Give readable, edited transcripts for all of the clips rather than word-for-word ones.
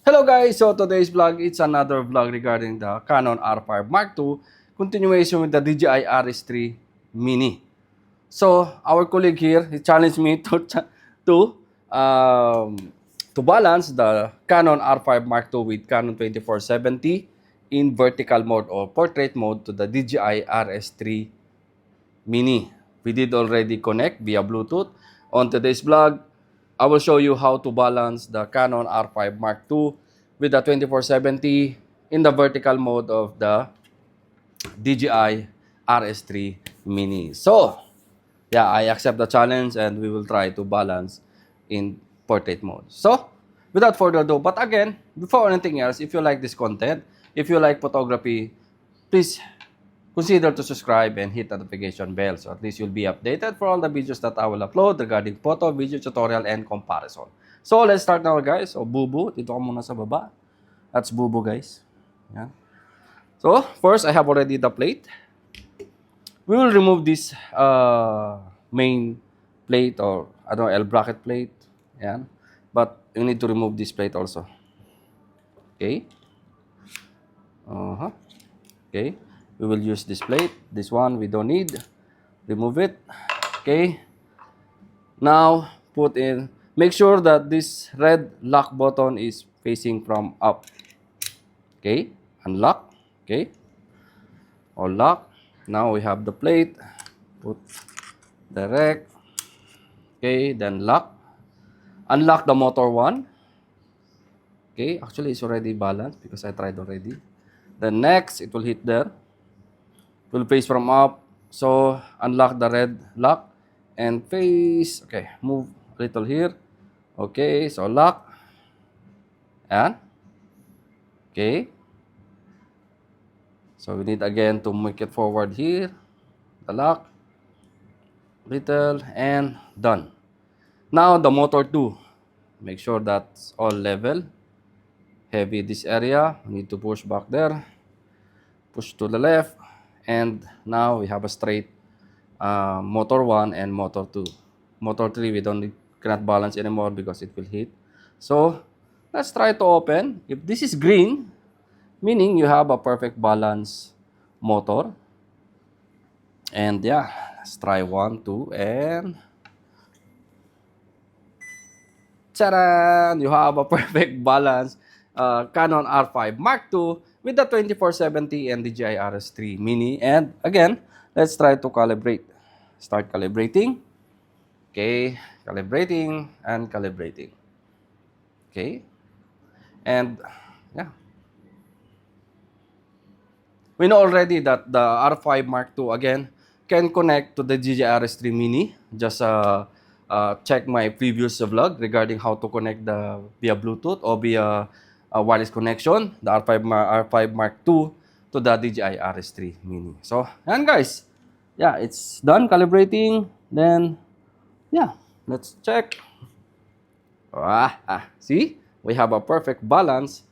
Hello guys, so today's vlog, it's another vlog regarding the Canon R5 Mark II, continuation with the DJI RS3 Mini. So, our colleague here, he challenged me to, um, to balance the Canon R5 Mark II with Canon 2470 in vertical mode or portrait mode to the DJI RS3 Mini. We did already connect via Bluetooth. On today's vlog, I will show you how to balance the Canon R5 Mark II with the 2470 in the vertical mode of the DJI RS3 Mini. So, yeah, I accept the challenge and we will try to balance in portrait mode. So, without further ado, but again, before anything else, if you like this content, if you like photography, please consider to subscribe and hit the notification bell so at least you'll be updated for all the videos that I will upload regarding photo, video tutorial, and comparison. So, let's start now guys. So, bubu. Dito ka muna sa baba. That's bubu guys. Yan. So, first, I have already the plate. We will remove this main plate or, I don't know, L bracket plate. Yan. But, you need to remove this plate also. Okay. Okay. We will use this plate. This one we don't need. Remove it. Okay. Now, put in. Make sure that this red lock button is facing from up. Okay. Unlock. Okay. Or lock. Now we have the plate. Put direct. Okay. Then lock. Unlock the motor one. Okay. Actually, it's already balanced because I tried already. Then next, it will hit there. Will face from up. So, unlock the red lock and face. Okay, move a little here. Okay, so lock. And okay. So, we need again to make it forward here. The lock. Little and done. Now, the motor 2. Make sure that's all level. Heavy this area. We need to push back there. Push to the left. And now we have a straight motor 1 and motor 2. Motor 3 we cannot balance anymore because it will hit. So let's try to open. If this is green, meaning you have a perfect balance motor. And yeah, let's try 1, 2, and charan! You have a perfect balance Canon R5 Mark II with the 2470 and DJI RS3 Mini. And again, let's try to calibrate. Start calibrating. Okay, calibrating and calibrating. Okay, and yeah. We know already that the R5 Mark II again can connect to the DJI RS3 Mini. Just check my previous vlog regarding how to connect via Bluetooth or via wireless connection, the R5 Mark II to the DJI RS3 Mini. So, and guys, yeah, it's done calibrating. Then, yeah, let's check. See, we have a perfect balance.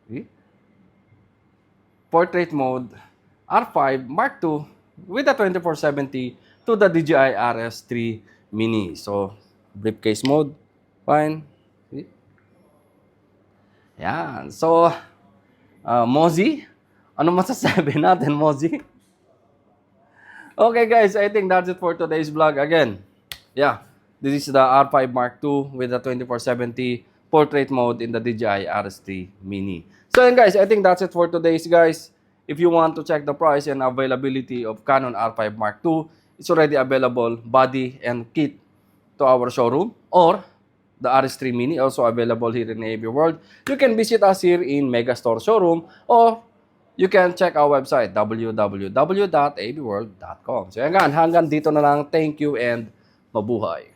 See? Portrait mode, R5 Mark II with the 2470 to the DJI RS3 Mini. So, briefcase mode, fine. See? Yan. So, Mozi, ano masasabi natin, Mozi? Okay guys, I think that's it for today's vlog. Again, yeah, this is the R5 Mark II with the 2470 portrait mode in the DJI RS3 Mini. So yun guys, I think that's it for today's guys. If you want to check the price and availability of Canon R5 Mark II, it's already available body and kit to our showroom, or the RS3 Mini also available here in AV World. You can visit us here in Megastore Showroom, or you can check our website www.avworld.com. So hanggang dito na lang. Thank you and mabuhay.